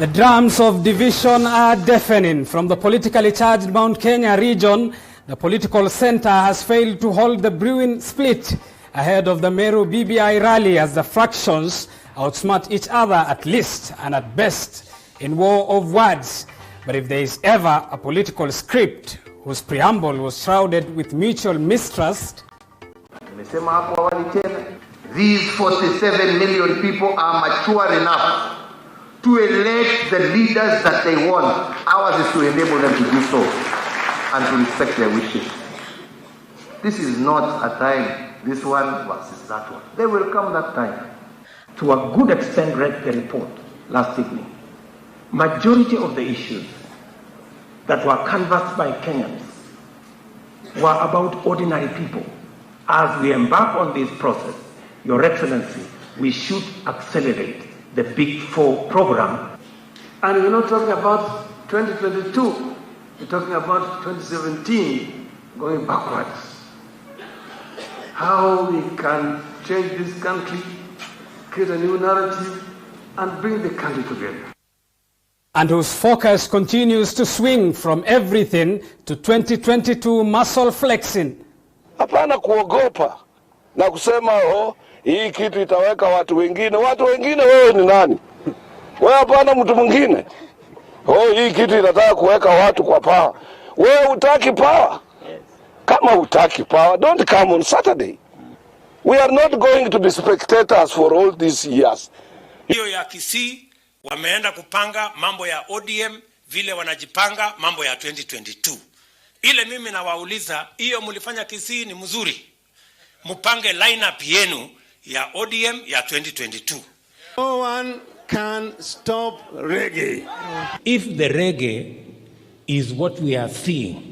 The drums of division are deafening. From the politically charged Mount Kenya region, the political center has failed to hold the brewing split ahead of the Meru BBI rally as the fractions outsmart each other at least and at best in war of words. But if there is ever a political script whose preamble was shrouded with mutual mistrust, these 47 million people are mature enough to elect the leaders that they want. Ours is to enable them to do so and to respect their wishes. This is not a time, this one versus that one. There will come that time. To a good extent, read the report last evening. Majority of the issues that were canvassed by Kenyans were about ordinary people. As we embark on this process, Your Excellency, we should accelerate the Big Four program. And we're not talking about 2022, we're talking about 2017, going backwards. How we can change this country, create a new narrative, and bring the country together. And whose focus continues to swing from everything to 2022 muscle flexing. Hapana kuogopa na kusema hii kitu itaweka watu wengine. Watu wengine wewe ni nani? Wewe hapana mtu mwingine. Hii kitu inataka kuweka watu kwa power. Wewe hutaki power. Kama hutaki power, don't come on Saturday. We are not going to be spectators for all these years. Hiyo ya Kisii wameenda kupanga mambo ya ODM vile wanajipanga mambo ya 2022. Ile mimi nawauliza, hiyo mlifanya Kisii ni mzuri. Mupange lineup yenu ya ODM ya 2022. No one can stop reggae. If the reggae is what we are seeing,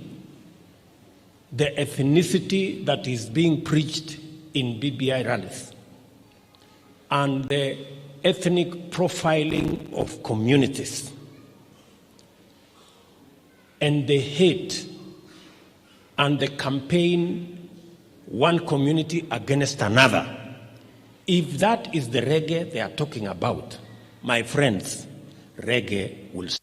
the ethnicity that is being preached in BBI rallies, and the ethnic profiling of communities, and the hate and the campaign one community against another, if that is the reggae they are talking about, my friends, reggae will stop.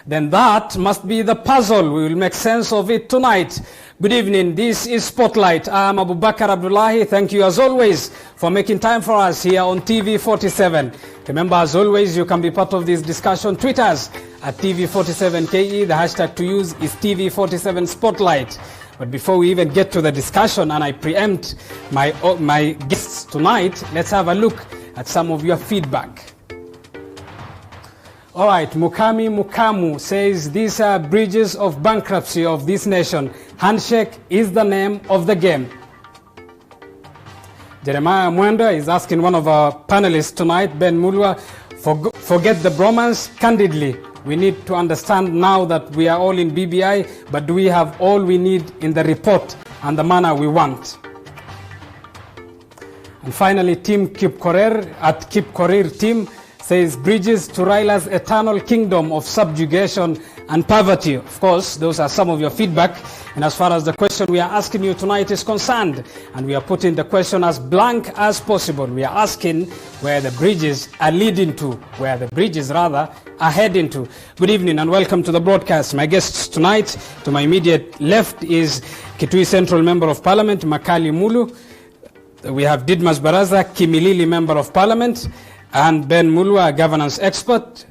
Then that must be the puzzle. We will make sense of it tonight. Good evening. This is Spotlight. I'm Abubakar Abdullahi. Thank you as always for making time for us here on TV47. Remember, as always, you can be part of this discussion. Tweet us at TV47KE. The hashtag to use is TV47 Spotlight. But before we even get to the discussion and I preempt my guests tonight, let's have a look at some of your feedback. All right, Mukami Mukamu says these are bridges of bankruptcy of this nation. Handshake is the name of the game. Jeremiah Mwenda is asking one of our panelists tonight, Ben Mulwa, forget the bromance candidly. We need to understand now that we are all in BBI, but do we have all we need in the report and the manner we want? And finally, Team Kip Korir at Kip Korir Team says bridges to Raila's eternal kingdom of subjugation and poverty. Of course, those are some of your feedback. And as far as the question we are asking you tonight is concerned, and we are putting the question as blank as possible, we are asking where the bridges are leading to, where the bridges rather are heading to. Good evening and welcome to the broadcast. My guests tonight, to my immediate left is Kitui Central Member of Parliament, Makali Mulu. We have Didmas Baraza, Kimilili Member of Parliament, and Ben Mulwa, governance expert,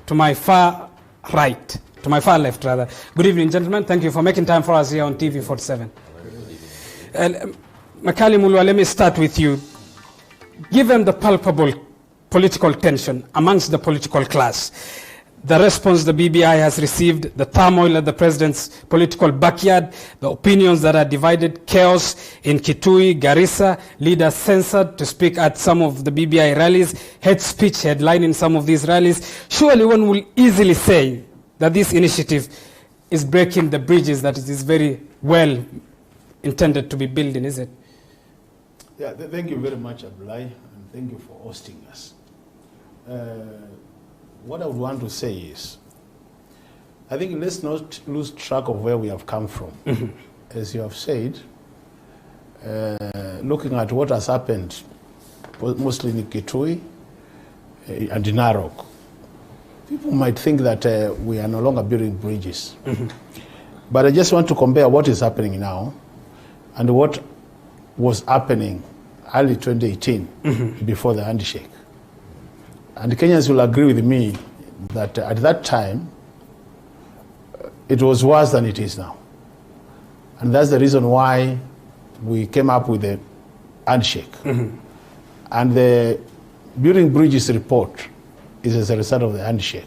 to my far right, to my far left rather. Good evening, gentlemen. Thank you for making time for us here on TV47. Makali Mulwa, let me start with you. Given the palpable political tension amongst the political class, the response the BBI has received, the turmoil at the president's political backyard, the opinions that are divided, chaos in Kitui, Garissa, leaders censored to speak at some of the BBI rallies, hate speech headlining some of these rallies, surely one will easily say that this initiative is breaking the bridges that it is very well intended to be building, is it? Yeah, thank you very much, Abdullahi, and thank you for hosting us. What I would want to say is, I think let's not lose track of where we have come from. Mm-hmm. As you have said, looking at what has happened, mostly in Kitui and in Narok, People might think that we are no longer building bridges. But I just want to compare what is happening now and what was happening early 2018 before the handshake. And Kenyans will agree with me that at that time, it was worse than it is now. And that's the reason why we came up with the handshake. And the Building Bridges report is as a result of the handshake.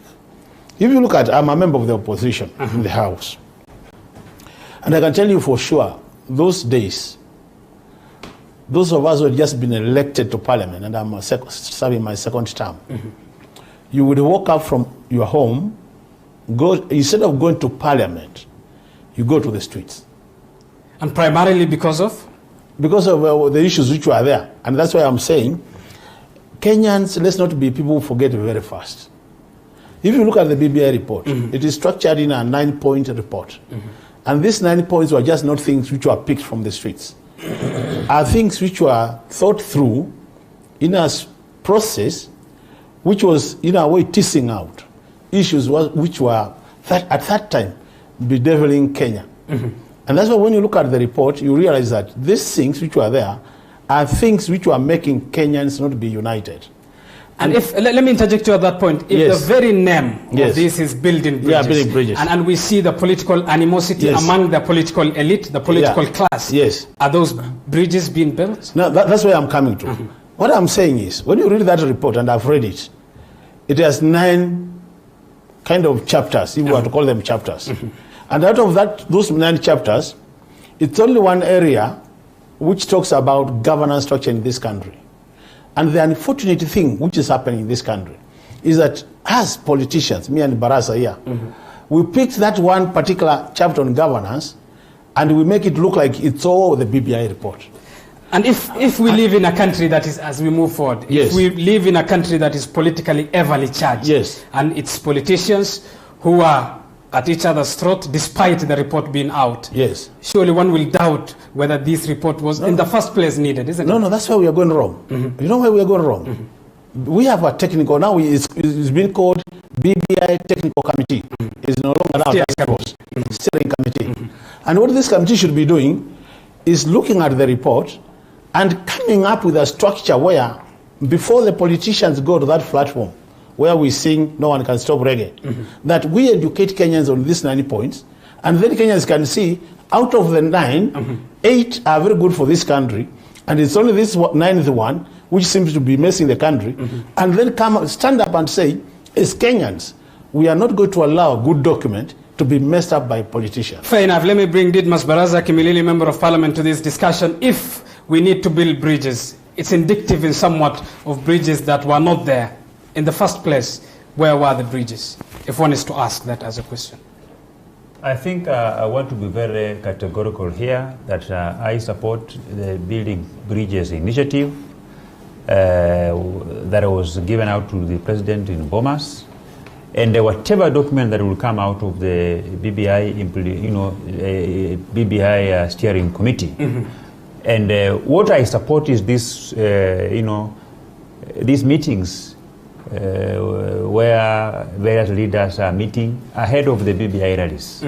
If you look at, I'm a member of the opposition in the House. And I can tell you for sure, those days, those of us who had just been elected to parliament, and I'm serving my second term, you would walk up from your home, instead of going to parliament, you go to the streets. And primarily because of? Because of the issues which were there. And that's why I'm saying, Kenyans, let's not be people who forget very fast. If you look at the BBI report, it is structured in a 9-point report. And these 9 points were just not things which were picked from the streets. Are things which were thought through in a process which was, in a way, teasing out issues which were, at that time, bedeviling Kenya. And that's why when you look at the report, you realize that these things which were there are things which were making Kenyans not be united. And if, let me interject you at that point, if the very name of this is building bridges, building bridges. And we see the political animosity among the political elite, the political class, are those bridges being built? No, that's where I'm coming to. What I'm saying is, when you read that report, and I've read it, it has 9 kind of chapters, if you want to call them chapters. And out of those 9 chapters, it's only one area which talks about governance structure in this country. And the unfortunate thing which is happening in this country is that as politicians, me and Barasa here, we picked that one particular chapter on governance and we make it look like it's all the BBI report. And if we live in a country that is, as we move forward, if we live in a country that is politically heavily charged, and it's politicians who are at each other's throat despite the report being out, surely one will doubt whether this report was in the first place needed, isn't it? No, that's where we are going wrong. You know where we are going wrong? We have a technical, now it's been called BBI Technical Committee. It's no longer now steering committee. And what this committee should be doing is looking at the report and coming up with a structure where, before the politicians go to that platform, where we sing "No One Can Stop Reggae," that we educate Kenyans on these 9 points, and then Kenyans can see, out of the 9, 8 are very good for this country, and it's only this 9th one which seems to be messing the country, and then stand up and say, as Kenyans, we are not going to allow a good document to be messed up by politicians. Fair enough. Let me bring Didmas Baraza Kimilili, Member of Parliament, to this discussion. If we need to build bridges, it's indicative in somewhat of bridges that were not there in the first place. Where were the bridges? If one is to ask that as a question. I think I want to be very categorical here that I support the Building Bridges initiative that was given out to the President in Bomas. And whatever document that will come out of the BBI, BBI steering committee. And what I support is this, these meetings where various leaders are meeting ahead of the BBI rallies,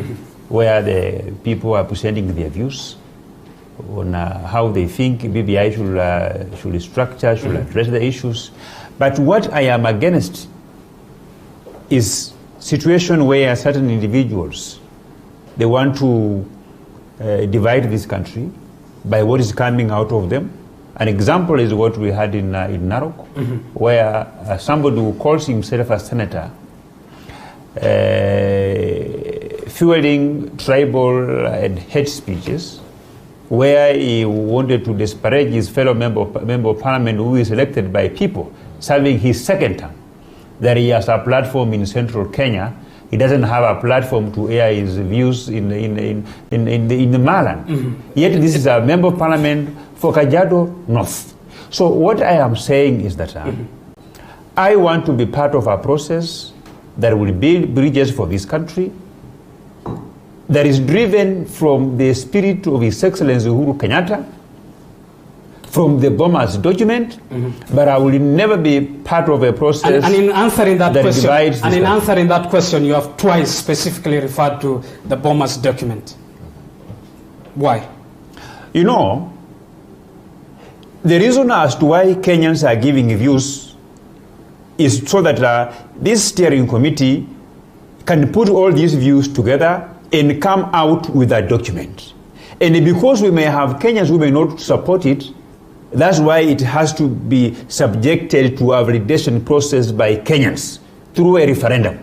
where the people are presenting their views on how they think BBI should structure, should address the issues. But what I am against is situation where certain individuals, they want to divide this country by what is coming out of them. An example is what we had in Narok, where somebody who calls himself a senator, fueling tribal and hate speeches, where he wanted to disparage his fellow member of parliament who is elected by people, serving his second term. That he has a platform in central Kenya. He doesn't have a platform to air his views in the Malan. Yet this is a member of parliament for Kajiado North. So what I am saying is that I want to be part of a process that will build bridges for this country, that is driven from the spirit of His Excellency Uhuru Kenyatta, from the Bomas document, but I will never be part of a process. And in answering that question, divides and in answering that question, you have twice specifically referred to the Bomas document. Why? You know, the reason as to why Kenyans are giving views is so that this steering committee can put all these views together and come out with a document. And because we may have Kenyans who may not support it, that's why it has to be subjected to a validation process by Kenyans through a referendum.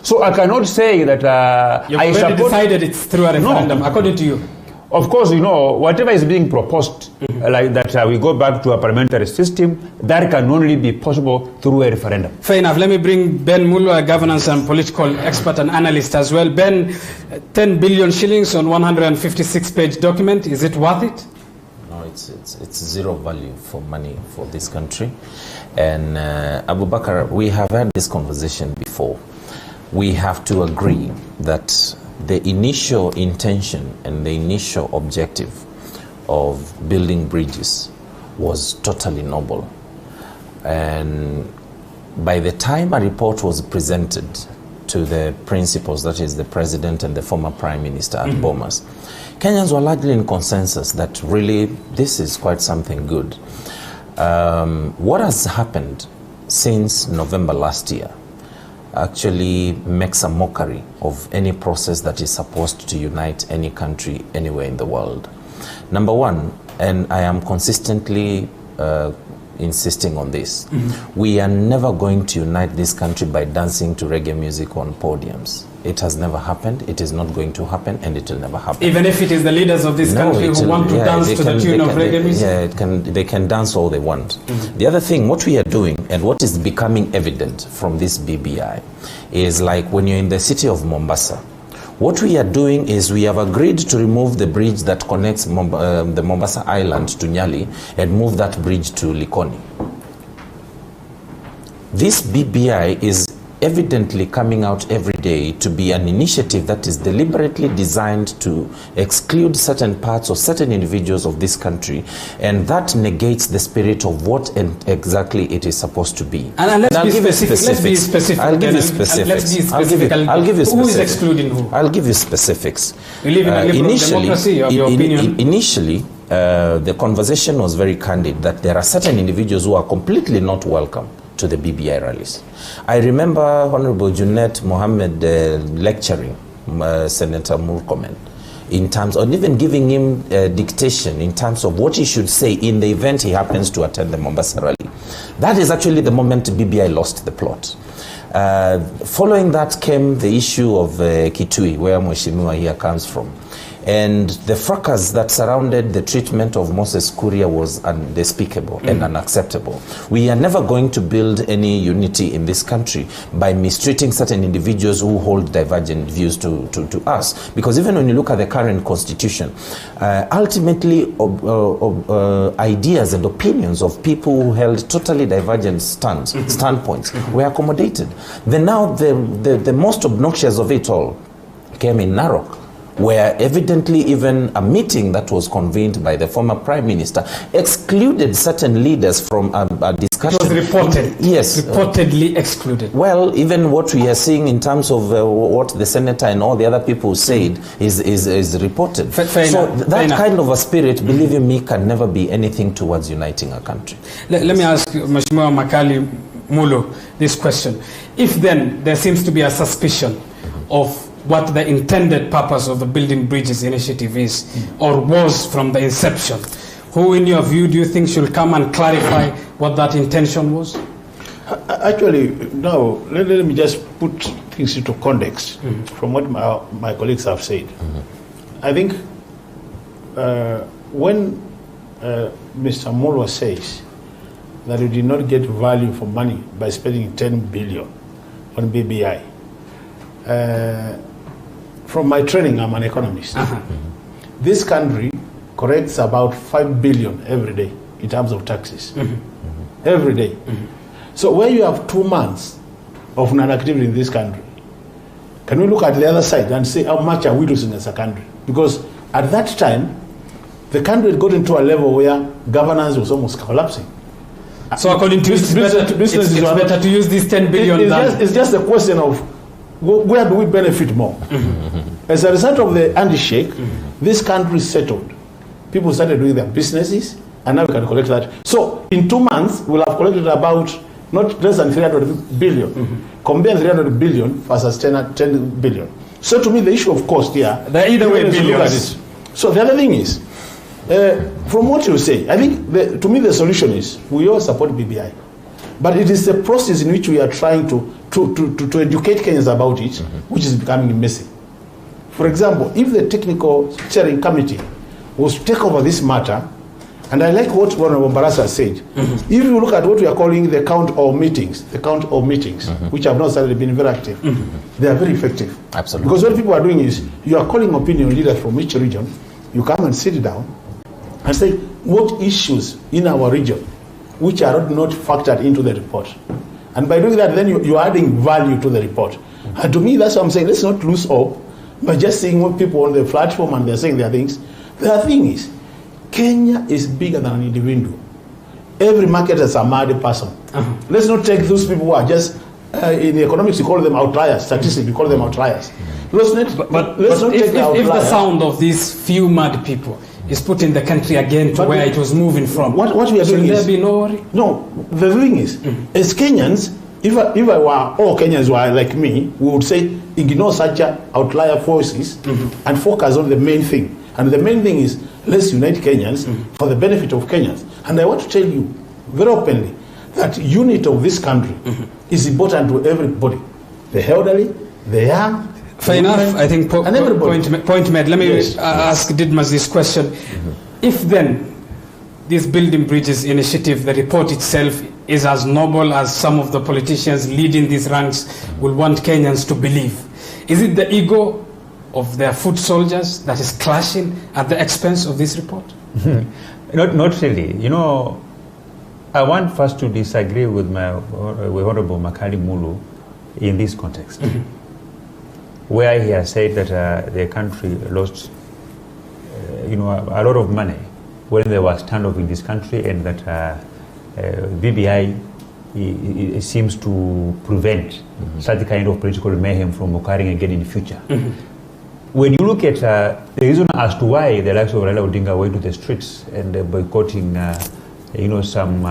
So I cannot say that You've already decided it's through a referendum, according to you. Of course, you know, whatever is being proposed, like that we go back to a parliamentary system, that can only be possible through a referendum. Fair enough. Let me bring Ben Mulu, a governance and political expert and analyst as well. Ben, 10 billion shillings on 156-page document, is it worth it? No, it's zero value for money for this country. And Abu Bakr, we have had this conversation before. We have to agree that the initial intention and the initial objective of building bridges was totally noble. And by the time a report was presented to the principals, that is the president and the former prime minister at Bomas, Kenyans were largely in consensus that really this is quite something good. What has happened since November last year actually makes a mockery of any process that is supposed to unite any country anywhere in the world. Number one, and I am consistently insisting on this, we are never going to unite this country by dancing to reggae music on podiums. It has never happened, it is not going to happen, and it will never happen. Even if it is the leaders of this country who want to dance to the tune of reggae music? Yeah, they can dance all they want. The other thing, what we are doing, and what is becoming evident from this BBI, is like when you're in the city of Mombasa, what we are doing is we have agreed to remove the bridge that connects the Mombasa Island to Nyali and move that bridge to Likoni. This BBI is evidently coming out every day to be an initiative that is deliberately designed to exclude certain parts of certain individuals of this country, and that negates the spirit of what exactly it is supposed to be. And let's be specific. I'll give you specifics. I'll give you specifics. Who is excluding who? I'll give you specifics. We live in a liberal democracy, of your opinion. Initially, the conversation was very candid that there are certain individuals who are completely not welcome to the BBI rallies. I remember Honorable Junet Mohammed lecturing Senator Murkomen in terms, or even giving him dictation in terms of what he should say in the event he happens to attend the Mombasa rally. That is actually the moment BBI lost the plot. Following that came the issue of Kitui, where Mheshimiwa here comes from. And the fracas that surrounded the treatment of Moses Kuria was unspeakable and unacceptable. We are never going to build any unity in this country by mistreating certain individuals who hold divergent views to us. Because even when you look at the current constitution, ultimately ideas and opinions of people who held totally divergent standpoints were accommodated. Then now the most obnoxious of it all came in Narok, where evidently even a meeting that was convened by the former prime minister excluded certain leaders from a discussion. It was reported. Yes. Reportedly excluded. Well, even what we are seeing in terms of what the senator and all the other people said is reported. So that kind of a spirit, believe you me, can never be anything towards uniting a country. Let me ask Mheshimiwa Makali Mulu this question. If then there seems to be a suspicion of what the intended purpose of the Building Bridges initiative is, or was from the inception, who in your view do you think should come and clarify what that intention was? Actually, no, let me just put things into context from what my colleagues have said. I think when Mr. Molo says that we did not get value for money by spending 10 billion on BBI, from my training, I'm an economist. This country collects about 5 billion every day in terms of taxes. Every day. So when you have 2 months of non-activity in this country, can we look at the other side and say how much are we losing as a country? Because at that time, the country had gotten to a level where governance was almost collapsing. So according to it's better to use this 10 billion. It's just a question of where do we benefit more? As a result of the handshake, this country settled. People started doing their businesses, and now we can collect that. So in 2 months, we'll have collected about not less than 300 billion. Compare 300 billion versus 10 billion. So to me, the issue of cost here, they're either way billions. So the other thing is, from what you say, I think to me the solution is we all support BBI, but it is the process in which we are trying to educate Kenyans about it, which is becoming messy. For example, if the technical steering committee was to take over this matter, and I like what Honorable Barasa said, if you look at what we are calling the count of meetings, which have not started being very active, they are very effective. Absolutely. Because what people are doing is, you are calling opinion leaders from each region, you come and sit down and say, what issues in our region which are not factored into the report? And by doing that, then you are adding value to the report. And to me, that's what I'm saying, let's not lose hope by just seeing what people on the platform and they're saying their things. The thing is, Kenya is bigger than an individual. Every market has a mad person. Let's not take those people who are just, in economics you call them outliers, statistics you call them outliers. Let's not take the outliers. If the sound of these few mad people is putting the country again to where it was moving from, what we are doing is, there be no worry? No, the thing is, as Kenyans, if I were, all Kenyans were like me, we would say, ignore such outlier forces and focus on the main thing. And the main thing is, let's unite Kenyans for the benefit of Kenyans. And I want to tell you very openly that unity of this country is important to everybody. The elderly, the young. Fair enough. I think point made. Let me ask Didmas this question. If then this Building Bridges initiative, the report itself, is as noble as some of the politicians leading these ranks will want Kenyans to believe, is it the ego of their foot soldiers that is clashing at the expense of this report? Not really. You know, I want first to disagree with Honorable Makali Mulu in this context, where he has said that the country lost, a lot of money when there was standoff in this country, and that BBI seems to prevent such kind of political mayhem from occurring again in the future. When you look at the reason as to why the likes of Raila Odinga went to the streets and boycotting, some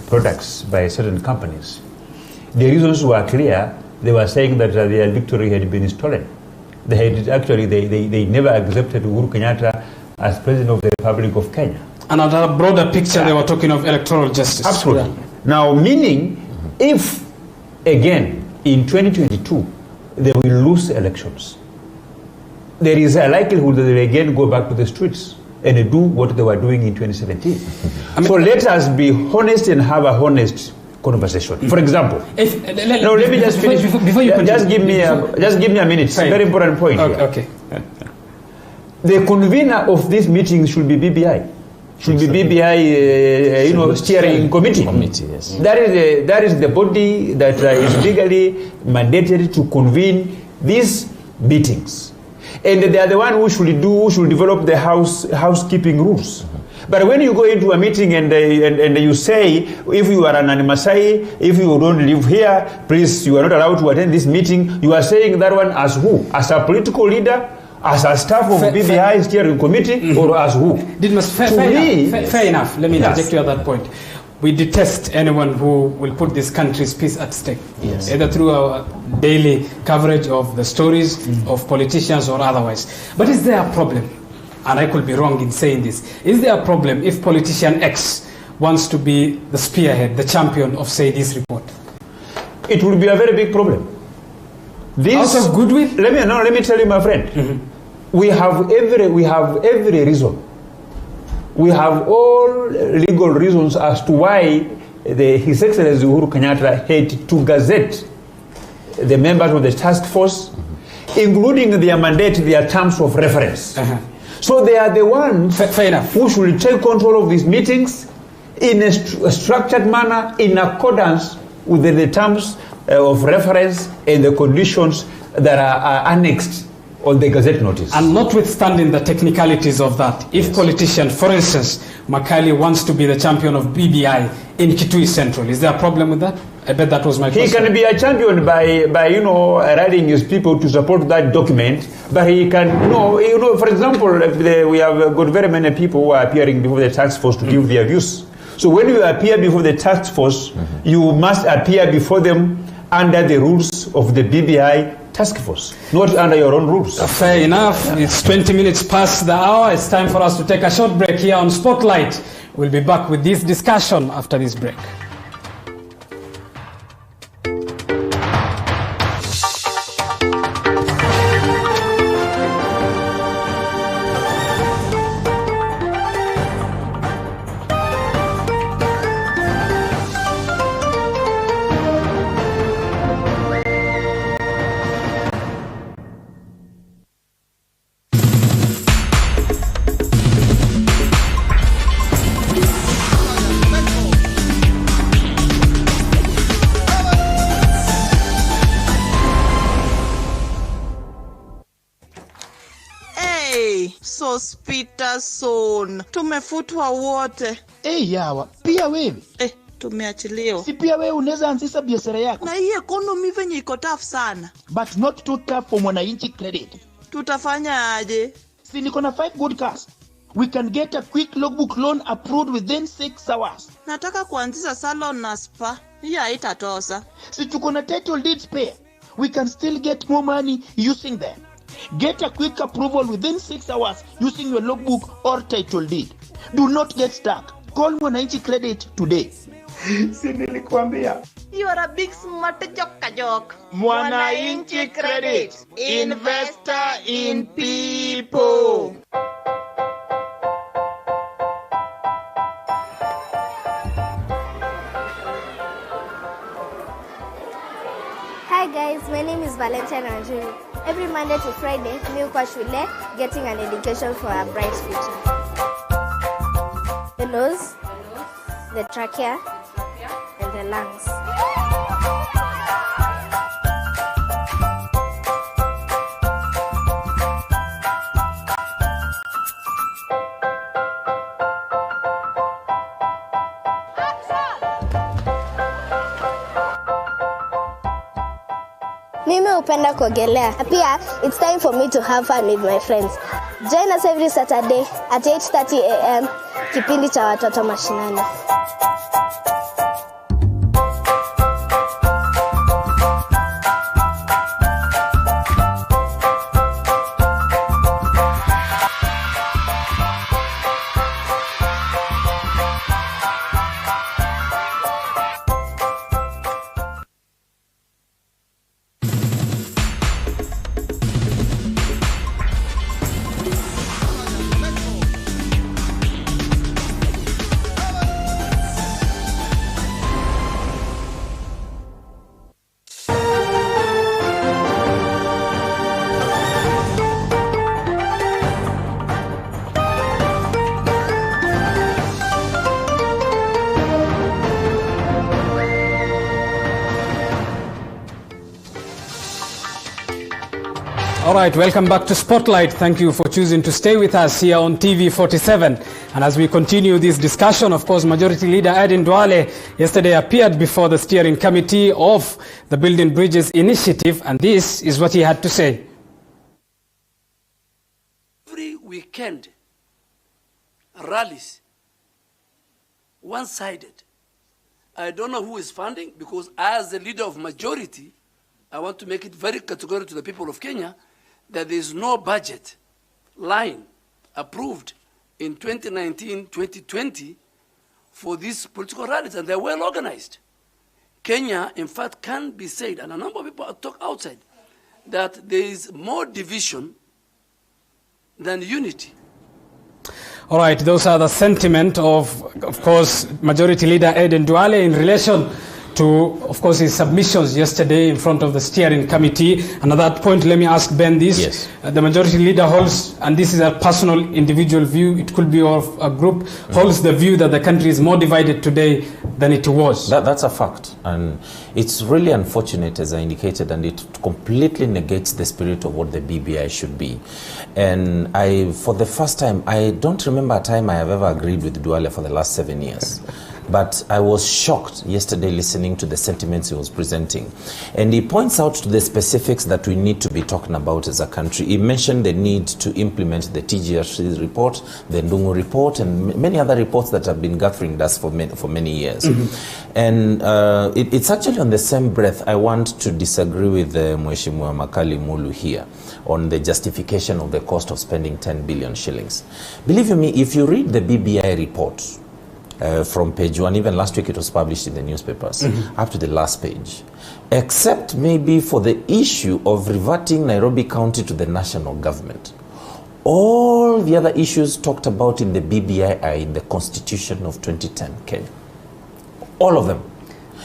products by certain companies, the reasons were clear. They were saying that their victory had been stolen. They never accepted Uhuru Kenyatta as president of the Republic of Kenya. And at a broader picture, they were talking of electoral justice. Absolutely. Now, meaning, if again in 2022 they will lose elections, there is a likelihood that they will again go back to the streets and do what they were doing in 2017. So let us be honest and have a honest conversation. For example, let me just finish. Before you just give me a minute. Fine. Very important point. Okay. The convener of this meeting should be BBI. Should be BBI, steering committee. Yes. That is the body that is legally mandated to convene these meetings, and they are the one who should develop the housekeeping rules. But when you go into a meeting and you say, if you are an Masai, if you don't live here, please, you are not allowed to attend this meeting, you are saying that one as who? As a political leader? As a staff of BBI steering committee, or as who? Fair enough. Let me interject you at that point. We detest anyone who will put this country's peace at stake, either through our daily coverage of the stories of politicians or otherwise. But is there a problem? And I could be wrong in saying this. Is there a problem if politician X wants to be the spearhead, the champion of, say, this report? It will be a very big problem. Out of goodwill? Let me tell you, my friend. We have every reason. We have all legal reasons as to why His Excellency Uhuru Kenyatta had to gazette the members of the task force, including their mandate, their terms of reference. So they are the ones who should take control of these meetings in a structured manner, in accordance with the terms of reference and the conditions that are annexed on the Gazette notice. And notwithstanding the technicalities of that, if politician, for instance, Makali wants to be the champion of BBI in Kitui Central, is there a problem with that? I bet that was my question. He can be a champion by rallying his people to support that document, but he can, for example, we have got very many people who are appearing before the task force to give their views. So when you appear before the task force, you must appear before them under the rules of the BBI task force, not under your own rules. Fair enough. It's 20 minutes past the hour. It's time for us to take a short break here on Spotlight. We'll be back with this discussion after this break. Peterson, tumefutwa wote. Yawa, pia wewe. Tumeachiliwa. Si pia wewe unaweza anzisha biashara yako. Na hii economy venye iko tough sana. But not too tough for Mwananchi Credit. Tutafanya aje? Si niko na 5 good cars. We can get a quick logbook loan approved within 6 hours. Nataka kuanzisha salon na spa. Hii haitatosa. Si tuko na title deed spare. We can still get more money using them. Get a quick approval within 6 hours using your logbook or title deed. Do not get stuck. Call Mwananchi Credit today. Si nilikuambia. You are a big smart joke. Mwananchi Credit. Investor in people. Hi guys, my name is Valentina Anjuru. Every Monday to Friday, we go to shule, getting an education for a bright future. The nose, the trachea, and the lungs. Mimi hupenda kuogelea. Pia, it's time for me to have fun with my friends. Join us every Saturday at 8:30 a.m. Kipindi cha watoto mashinani. All right, welcome back to Spotlight. Thank you for choosing to stay with us here on TV47. And as we continue this discussion, of course, Majority Leader Aden Duale yesterday appeared before the steering committee of the Building Bridges Initiative, and this is what he had to say. Every weekend, rallies, one-sided. I don't know who is funding, because as the leader of majority, I want to make it very categorical to the people of Kenya that there is no budget line approved in 2019-2020 for these political rallies, and they're well organized. Kenya, in fact, can be said, and a number of people talk outside, that there is more division than unity. All right, those are the sentiment of course, Majority Leader Aden Duale in relation to, of course, his submissions yesterday in front of the steering committee. And at that point, let me ask Ben this. Yes. The majority leader holds, and this is a personal, individual view, it could be of a group, holds the view that the country is more divided today than it was. That's a fact. And it's really unfortunate, as I indicated, and it completely negates the spirit of what the BBI should be. And for the first time, I don't remember a time I have ever agreed with Duale for the last 7 years. But I was shocked yesterday listening to the sentiments he was presenting. And he points out to the specifics that we need to be talking about as a country. He mentioned the need to implement the TGRC report, the Ndungu report, and many other reports that have been gathering dust for many years. And it's actually on the same breath I want to disagree with Mheshimiwa Makali Mulu here on the justification of the cost of spending 10 billion shillings. Believe me, if you read the BBI report, from page 1, even last week it was published in the newspapers, up to the last page, except maybe for the issue of reverting Nairobi County to the national government. All the other issues talked about in the BBI are in the Constitution of 2010, Kenya. All of them.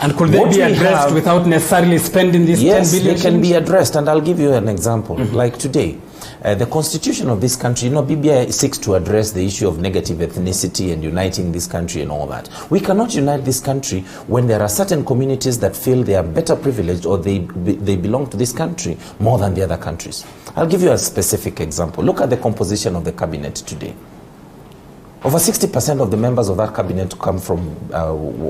And could they be addressed without necessarily spending these 10 billion? Yes, they can be addressed, and I'll give you an example. Like today, the constitution of this country, BBI seeks to address the issue of negative ethnicity and uniting this country and all that. We cannot unite this country when there are certain communities that feel they are better privileged or they belong to this country more than the other countries. I'll give you a specific example. Look at the composition of the cabinet today. Over 60% of the members of that cabinet come from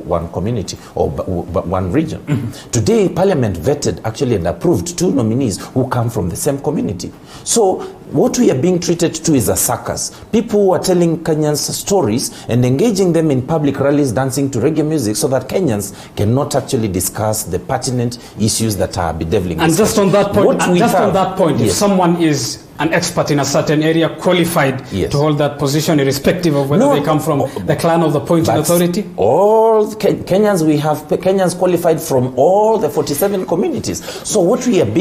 one community or one region. Today, Parliament vetted actually and approved 2 nominees who come from the same community. So what we are being treated to is a circus. People who are telling Kenyans stories and engaging them in public rallies dancing to reggae music so that Kenyans cannot actually discuss the pertinent issues that are bedeviling. And just on that point, if someone is an expert in a certain area, qualified to hold that position, irrespective of whether they come from the clan of the appointing authority? All Kenyans, we have Kenyans qualified from all the 47 communities. So what we have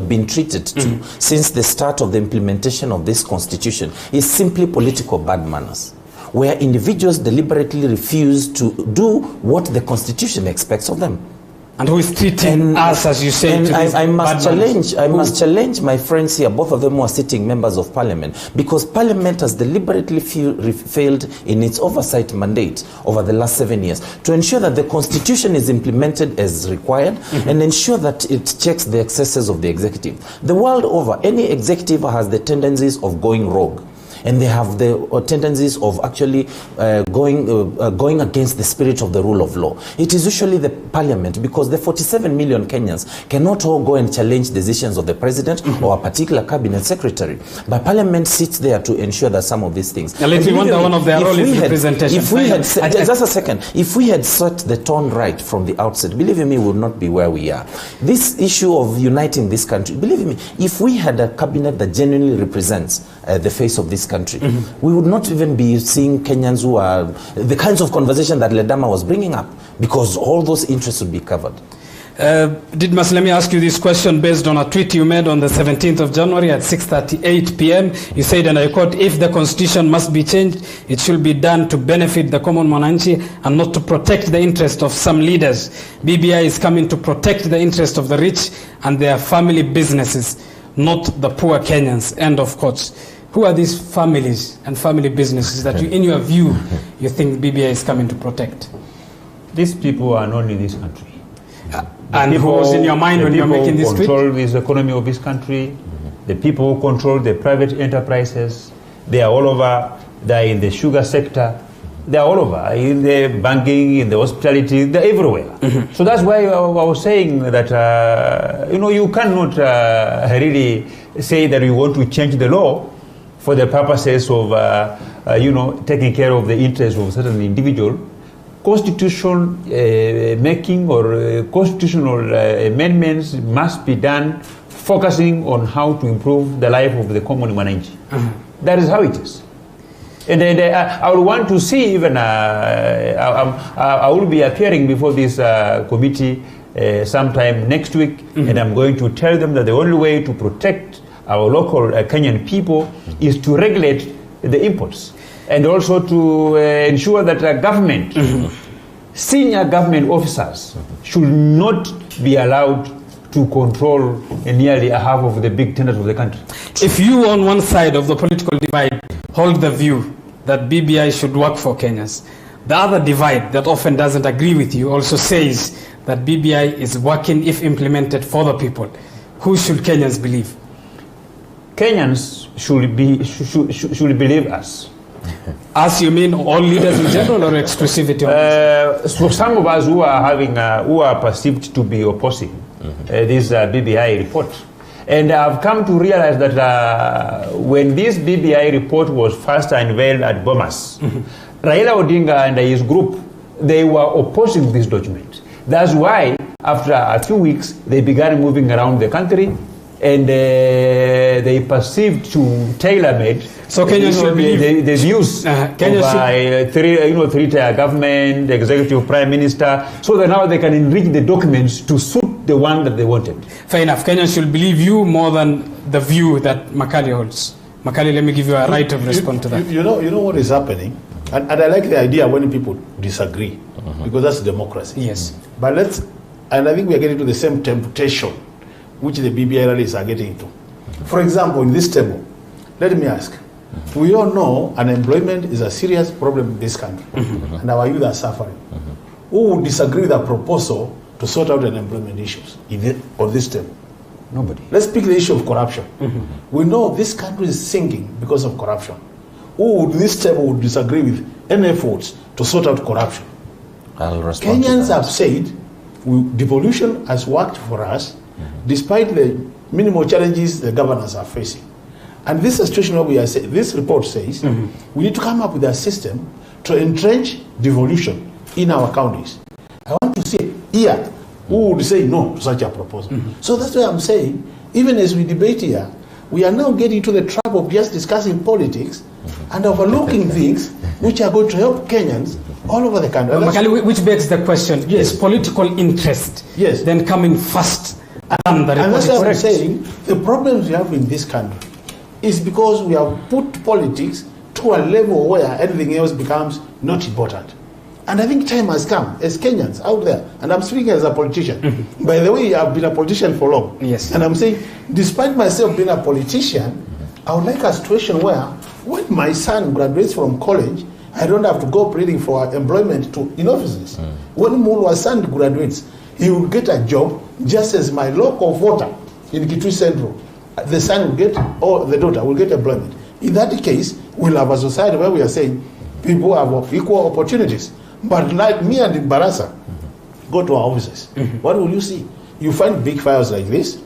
been treated to since the start of the implementation of this constitution is simply political bad manners, where individuals deliberately refuse to do what the constitution expects of them. And who is treating us, as you say, to these I must challenge my friends here, both of them who are sitting members of Parliament, because Parliament has deliberately failed in its oversight mandate over the last 7 years to ensure that the Constitution is implemented as required and ensure that it checks the excesses of the executive. The world over, any executive has the tendencies of going rogue. And they have the tendencies of actually going against the spirit of the rule of law. It is usually the Parliament, because the 47 million Kenyans cannot all go and challenge decisions of the president or a particular cabinet secretary. But Parliament sits there to ensure that some of these things. Now let me wonder, one of their roles is representation. If we had set, just a second, if we had set the tone right from the outset, believe me, we would not be where we are. This issue of uniting this country, believe me, if we had a cabinet that genuinely represents the face of this country, we would not even be seeing Kenyans who are the kinds of conversation that Ledama was bringing up, because all those interests would be covered. Didmas, let me ask you this question based on a tweet you made on the 17th of January at 6:38 p.m. You said, and I quote, "If the constitution must be changed, it should be done to benefit the common mwananchi and not to protect the interest of some leaders. BBI is coming to protect the interest of the rich and their family businesses, not the poor Kenyans." End of quotes. Who are these families and family businesses that you, in your view, you think BBI is coming to protect? These people are not in this country. And who was in your mind when you were making this tweet? The people who control the economy of this country, the people who control the private enterprises, they are all over. They are in the sugar sector. They are all over, in the banking, in the hospitality, they're everywhere. So that's why I was saying that, you cannot really say that you want to change the law for the purposes of, taking care of the interests of a certain individual. Constitution making or constitutional amendments must be done focusing on how to improve the life of the common mwananchi. That is how it is. And I would want to see even, I will be appearing before this committee sometime next week, and I'm going to tell them that the only way to protect our local Kenyan people is to regulate the imports, and also to ensure that government senior government officers should not be allowed to control nearly a half of the big tenders of the country. If you on one side of the political divide hold the view that BBI should work for Kenyans, the other divide that often doesn't agree with you also says that BBI is working if implemented for the people. Who should Kenyans believe? Kenyans should believe us. As you mean all leaders in general, or exclusivity? So some of us who are perceived to be opposing this BBI report. And I've come to realize that when this BBI report was first unveiled at Bomas, Raila Odinga and his group, they were opposing this document. That's why, after a few weeks, they began moving around the country, and they perceived to tailor-made so Kenya should believe the views of three-tier government, the executive prime minister, so that now they can enrich the documents to suit the one that they wanted. Fair enough. Kenya should believe you more than the view that Makali holds. Makali, let me give you a right of response to that. You know what is happening, and I like the idea when people disagree, because that's democracy. Yes. But and I think we are getting to the same temptation which the BBI rallies are getting into. For example, in this table, let me ask, we all know unemployment is a serious problem in this country, and our youth are suffering. Who would disagree with a proposal to sort out unemployment issues on this table? Nobody. Let's pick the issue of corruption. We know this country is sinking because of corruption. Who would this table would disagree with any efforts to sort out corruption? Kenyans have said devolution has worked for us despite the minimal challenges the governors are facing. And this is a situation where we are saying, this report says, we need to come up with a system to entrench devolution in our counties. I want to see here who would say no to such a proposal. So that's why I'm saying, even as we debate here, we are now getting to the trap of just discussing politics and overlooking things which are going to help Kenyans all over the country. Makali, which begs the question, is political interest then coming first? And that's what I'm saying, the problems we have in this country is because we have put politics to a level where everything else becomes not important. And I think time has come as Kenyans out there, and I'm speaking as a politician. By the way, I've been a politician for long. Yes. And I'm saying, despite myself being a politician, I would like a situation where when my son graduates from college, I don't have to go pleading for employment in offices. When Mulwa's son graduates, he will get a job just as my local voter in Kitui Central. The son will get, or the daughter will get employment. In that case, we'll have a society where we are saying people have equal opportunities. But like me and Barasa, go to our offices. What will you see? You find big files like this,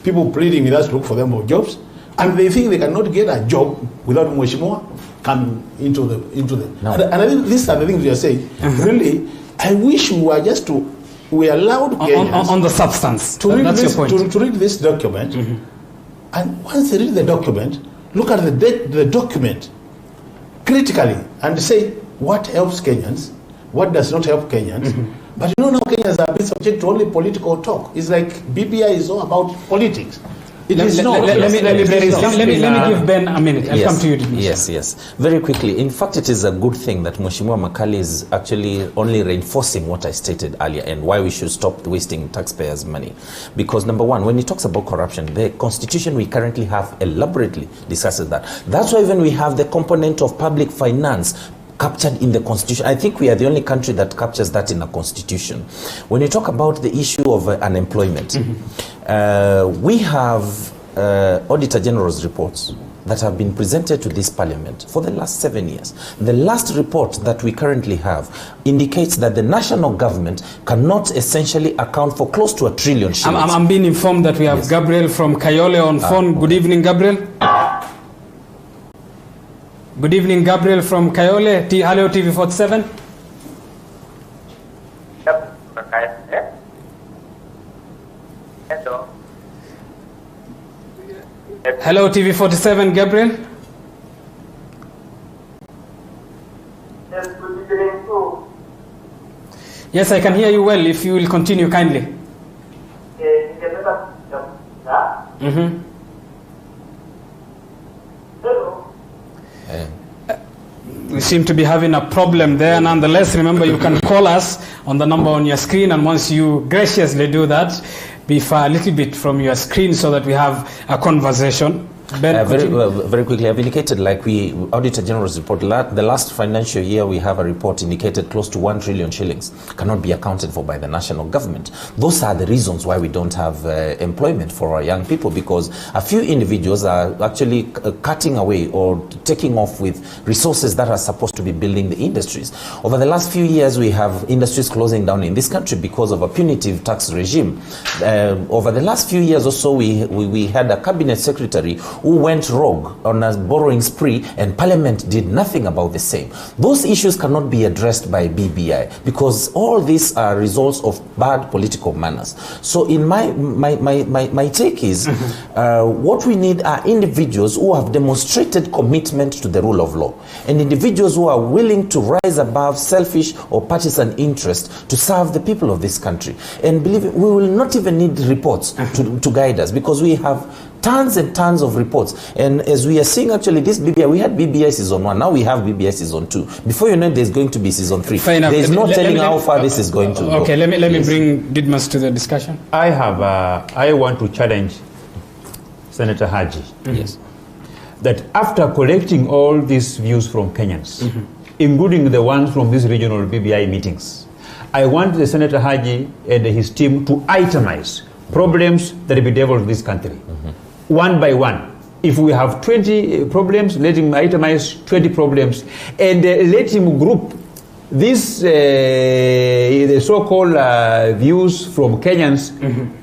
people pleading with us to look for them for jobs, and they think they cannot get a job without Mheshimiwa coming into them. No. And I think these are the things we are saying. Really, I wish we allowed Kenyans on the substance. To read this document, and once they read the document, look at the document critically and say what helps Kenyans, what does not help Kenyans. But you know now Kenyans are being subject to only political talk. It's like BBI is all about politics. Let me give Ben a minute. I'll come to you. Yes. Very quickly. In fact, it is a good thing that Mheshimiwa Makali is actually only reinforcing what I stated earlier and why we should stop wasting taxpayers' money. Because number one, when he talks about corruption, the constitution we currently have elaborately discusses that. That's why when we have the component of public finance captured in the constitution. I think we are the only country that captures that in a constitution. When you talk about the issue of unemployment, we have Auditor General's reports that have been presented to this parliament for the last 7 years. The last report that we currently have indicates that the national government cannot essentially account for close to 1 trillion shillings. I'm being informed that we have Gabriel from Kayole on phone. Good evening, Gabriel. Good evening, Gabriel from Kayole. Hello, TV47. Hello. Hello, TV47, Gabriel. Yes, good evening too. Yes, I can hear you well. If you will continue kindly. We seem to be having a problem there. Nonetheless, remember you can call us on the number on your screen, and once you graciously do that, be far a little bit from your screen so that we have a conversation. Ben, very quickly, I've indicated, like we Auditor General's report, the last financial year we have a report indicated close to 1 trillion shillings cannot be accounted for by the national government. Those are the reasons why we don't have employment for our young people, because a few individuals are actually cutting away or taking off with resources that are supposed to be building the industries. Over the last few years, we have industries closing down in this country because of a punitive tax regime. Over the last few years or so, we had a cabinet secretary who went rogue on a borrowing spree, and Parliament did nothing about the same. Those issues cannot be addressed by BBI because all these are results of bad political manners. So in my take is, what we need are individuals who have demonstrated commitment to the rule of law, and individuals who are willing to rise above selfish or partisan interest to serve the people of this country. And believe it, we will not even need reports to guide us, because we have tons and tons of reports. And as we are seeing, actually, this BBI, we had BBI season 1, now we have BBI season 2. Before you know, there's going to be season 3. There's no telling how far this is going to go. Okay, let me bring Didmas to the discussion. I want to challenge Senator Haji. Yes. That after collecting all these views from Kenyans, including the ones from these regional BBI meetings, I want the Senator Haji and his team to itemize problems that bedevil this country, one by one. If we have 20 problems, let him itemize 20 problems, and let him group these the so-called views from Kenyans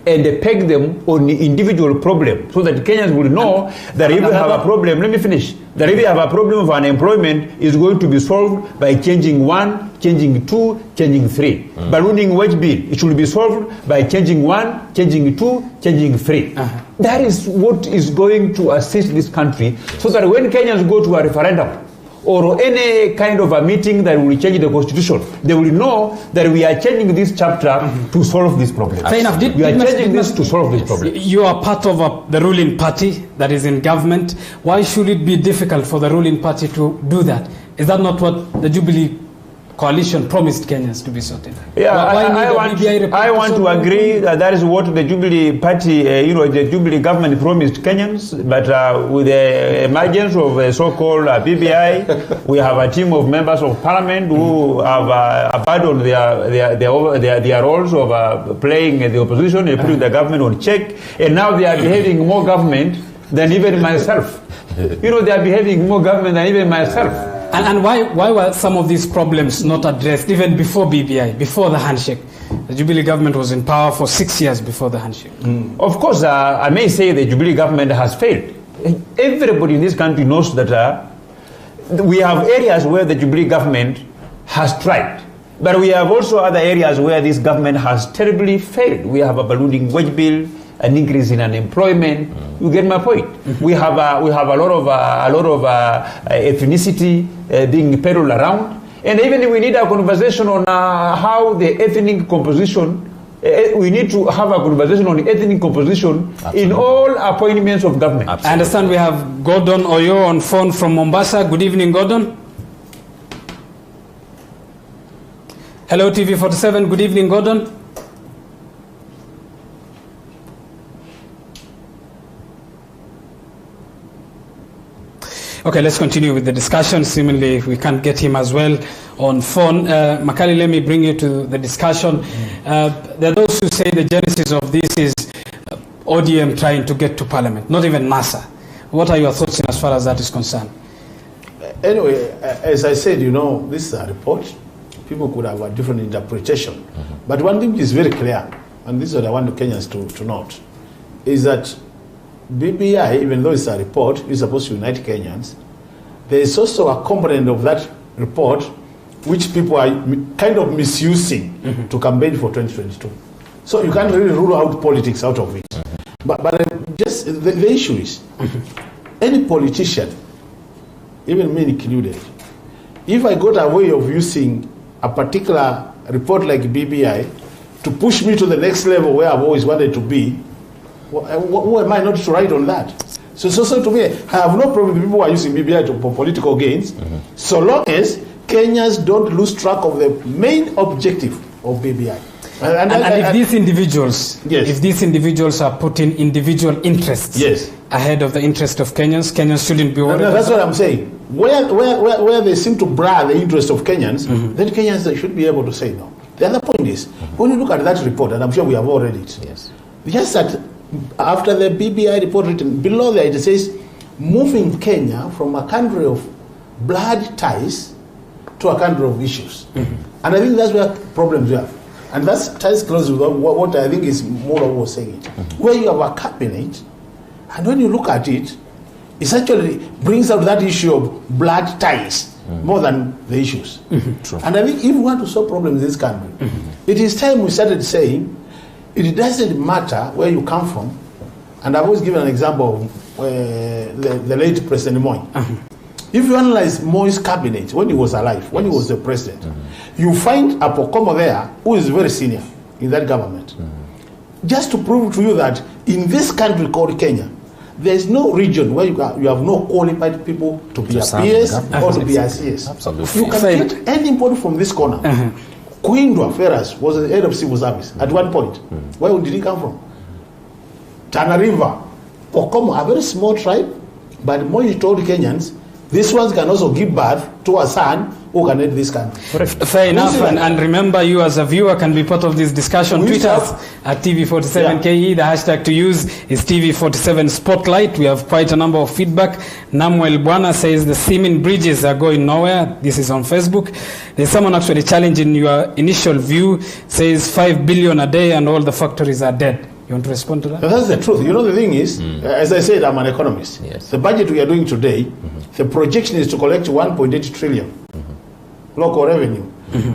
and peg them on the individual problem, so that Kenyans will know that if you have a problem, let me finish, that if you have a problem of unemployment, is going to be solved by changing 1, changing 2, changing 3. Ballooning wage bill, it should be solved by changing 1, changing 2, changing 3. That is what is going to assist this country, so that when Kenyans go to a referendum or any kind of a meeting that will change the constitution, they will know that we are changing this chapter to solve this problem. Fair enough. We are changing this to solve this problem. You are part of the ruling party that is in government. Why should it be difficult for the ruling party to do that? Is that not what the Jubilee coalition promised Kenyans to be sorted? Yeah, I want to agree that is what the Jubilee party, the Jubilee government promised Kenyans, but with the emergence of so-called BBI, we have a team of members of parliament who have abandoned their roles of playing the opposition and putting the government on check, and now they are behaving more government than even myself. They are behaving more government than even myself. And why were some of these problems not addressed even before BBI, before the handshake? The Jubilee government was in power for 6 years before the handshake. Of course, I may say the Jubilee government has failed. Everybody in this country knows that we have areas where the Jubilee government has tried. But we have also other areas where this government has terribly failed. We have a ballooning wage bill, an increase in unemployment. You get my point. We have a lot of ethnicity being peddled around, and even we need a conversation on how the ethnic composition. We need to have a conversation on the ethnic composition in all appointments of government. I understand we have Gordon Oyo on phone from Mombasa. Good evening, Gordon. Hello, TV47. Good evening, Gordon. Okay, let's continue with the discussion. Seemingly, we can't get him as well on phone. Makali, let me bring you to the discussion. There are those who say the genesis of this is ODM trying to get to Parliament, not even NASA. What are your thoughts as far as that is concerned? Anyway, as I said, this is a report. People could have a different interpretation. But one thing is very clear, and this is what I want Kenyans to note, is that BBI, even though it's a report, is supposed to unite Kenyans. There is also a component of that report which people are kind of misusing to campaign for 2022. So you can't really rule out politics out of it. But just the issue is, any politician, even me included, if I got a way of using a particular report like BBI to push me to the next level where I've always wanted to be, who am I not to write on that? So to me, I have no problem with people who are using BBI for political gains, so long as Kenyans don't lose track of the main objective of BBI. And if these individuals are putting individual interests ahead of the interest of Kenyans, Kenyans shouldn't be worried. That's what I'm saying. Where they seem to brag the interest of Kenyans, then Kenyans they should be able to say no. The other point is, when you look at that report, and I'm sure we have all read it, just that after the BBI report written, below there it says, moving Kenya from a country of blood ties to a country of issues. And I think that's where problems we have. And that ties close with what I think is Molo was saying. Where you have a cabinet, and when you look at it, it actually brings out that issue of blood ties more than the issues. True. And I think if we want to solve problems in this country, it is time we started saying, it doesn't matter where you come from. And I've always given an example of the late President Moi. If you analyze Moi's cabinet when he was alive, when he was the president, you find a Pokomo there who is very senior in that government. Just to prove to you that in this country called Kenya, there is no region where you have no qualified people to be a PS or to be a CS. Absolutely. You can get anybody from this corner. Kuindwa Ferras was the head of civil service at one point. Where did he come from? Tana River, Pokomo, a very small tribe, but Moi told Kenyans, these ones can also give birth to a son who can lead this country. Fair enough, and remember, you as a viewer can be part of this discussion. Tweet us at TV47KE. The hashtag to use is TV47 Spotlight. We have quite a number of feedback. Namuel Buana says the cement bridges are going nowhere. This is on Facebook. There's someone actually challenging your initial view, says 5 billion a day and all the factories are dead. You want to respond to that? That's the truth. You know, the thing is, as I said, I'm an economist. The budget we are doing today, the projection is to collect 1.8 trillion local revenue.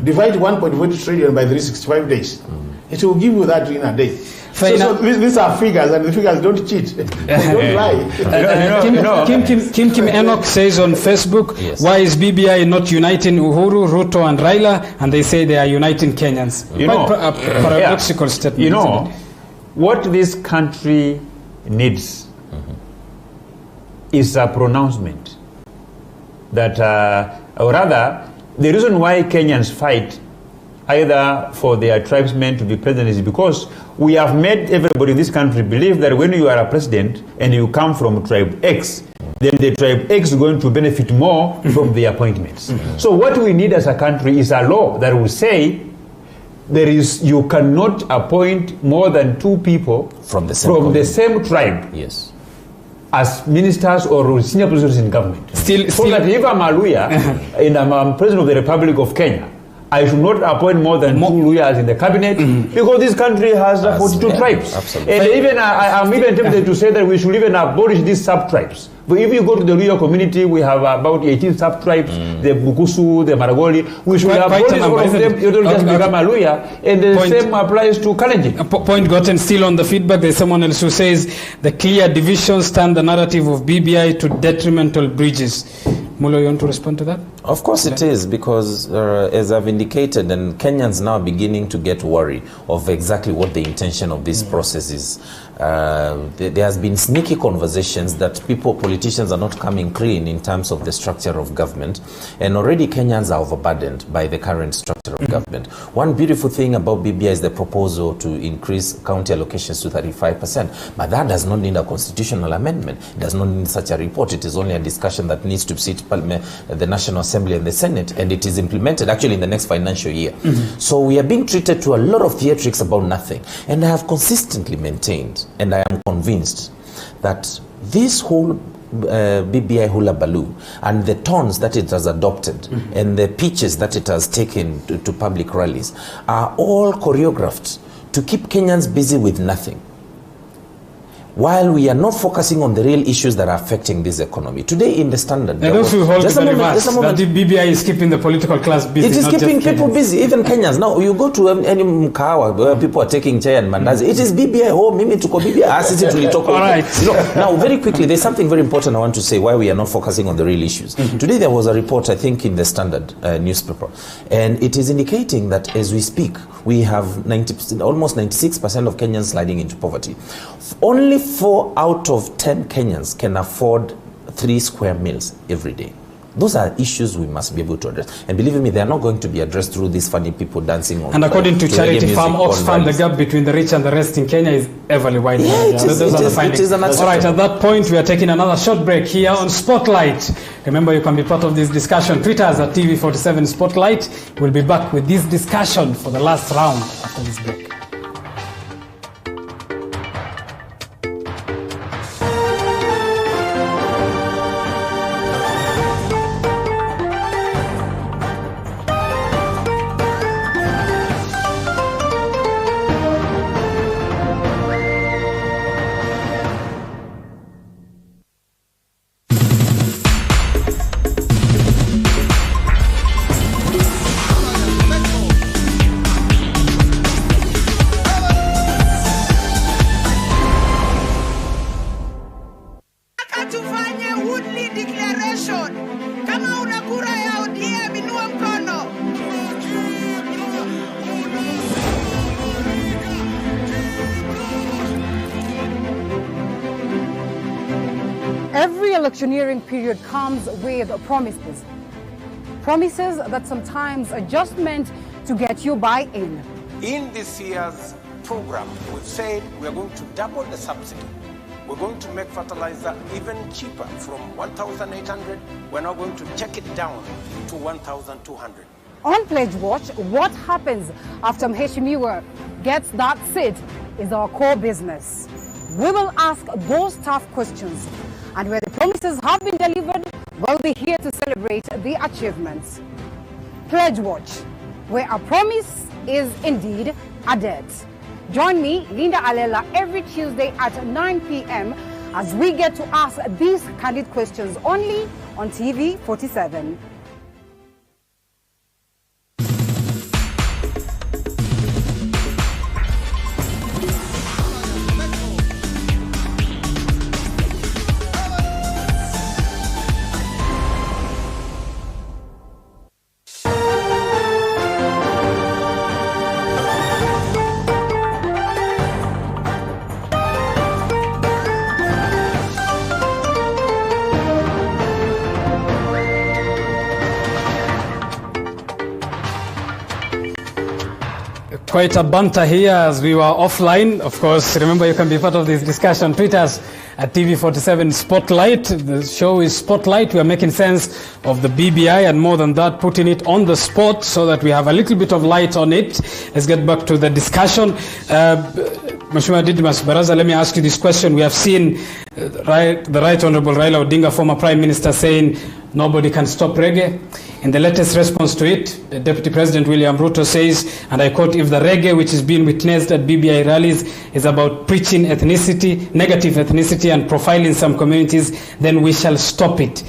Divide 1.8 trillion by 365 days. It will give you that in a day. So these are figures, and the figures don't cheat. Don't lie. Kim Enoch says on Facebook, why is BBI not uniting Uhuru, Ruto, and Raila? And they say they are uniting Kenyans. A paradoxical statement. You know, what this country needs is a pronouncement that, or rather, the reason why Kenyans fight either for their tribesmen to be president is because we have made everybody in this country believe that when you are a president and you come from tribe X, then the tribe X is going to benefit more from the appointments. So what we need as a country is a law that will say you cannot appoint more than 2 people from the same tribe as ministers or senior positions in government. So that if I'm a lawyer and I'm president of the Republic of Kenya, I should not appoint more than 2 lawyers in the cabinet because this country has 42 tribes. Absolutely. And even I'm even tempted to say that we should even abolish these sub-tribes. But if you go to the Luo community, we have about 18 sub-tribes, the Bukusu, the Maragoli. We should abolish all of them. You don't just become a lawyer. And the same applies to Kalenjin. Point gotten. Still on the feedback, there's someone else who says the clear divisions turn the narrative of BBI to detrimental bridges. Mulo, you want to respond to that? Of course it is, because as I've indicated, and Kenyans now are beginning to get worried of exactly what the intention of this process is. There has been sneaky conversations that politicians are not coming clean in terms of the structure of government, and already Kenyans are overburdened by the current structure of government. One beautiful thing about BBI is the proposal to increase county allocations to 35%, but that does not need a constitutional amendment. It does not need such a report. It is only a discussion that needs to sit the National Assembly and the Senate, and it is implemented actually in the next financial year. So we are being treated to a lot of theatrics about nothing, and I have consistently maintained, and I am convinced that this whole BBI hula baloo and the tones that it has adopted and the pitches that it has taken to public rallies are all choreographed to keep Kenyans busy with nothing, while we are not focusing on the real issues that are affecting this economy. Today in the Standard... Those who hold the BBI is keeping the political class busy. It is keeping people busy, even Kenyans. Now, you go to any mkawa where people are taking chai and mandazi, it is BBI, mimi tuko BBI, All right. Now, very quickly, there's something very important I want to say why we are not focusing on the real issues. Today there was a report, I think, in the Standard newspaper, and it is indicating that as we speak, we have almost 96% of Kenyans sliding into poverty. Only 4 out of 10 Kenyans can afford 3 square meals every day. Those are issues we must be able to address. And believe me, they are not going to be addressed through these funny people dancing on. And according to Charity Farm Oxfam, the gap between the rich and the rest in Kenya is everly widening. Yeah, those are the findings. All right, at that point, we are taking another short break here on Spotlight. Remember, you can be part of this discussion. Twitter us at TV47 Spotlight. We'll be back with this discussion for the last round after this break. Every electioneering period comes with promises. Promises that sometimes are just meant to get you buy-in. In this year's program, we've said we're going to double the subsidy. We're going to make fertilizer even cheaper. From 1,800, we're now going to take it down to 1,200. On Pledge Watch, what happens after Mheshimiwa gets that seat is our core business. We will ask those tough questions, and where the promises have been delivered, we'll be here to celebrate the achievements. Pledge Watch, where a promise is indeed a debt. Join me, Linda Alela, every Tuesday at 9 p.m. as we get to ask these candid questions only on TV47. Quite a banter here as we were offline. Of course, remember you can be part of this discussion. Tweet us at TV47 Spotlight. The show is Spotlight. We are making sense of the BBI and more than that, putting it on the spot so that we have a little bit of light on it. Let's get back to the discussion. Mheshimiwa Didmas Baraza, let me ask you this question. We have seen the Right Honorable Raila Odinga, former Prime Minister, saying nobody can stop reggae. In the latest response to it, the Deputy President William Ruto says, and I quote, if the reggae which is being witnessed at BBI rallies is about preaching ethnicity, negative ethnicity and profiling some communities, then we shall stop it.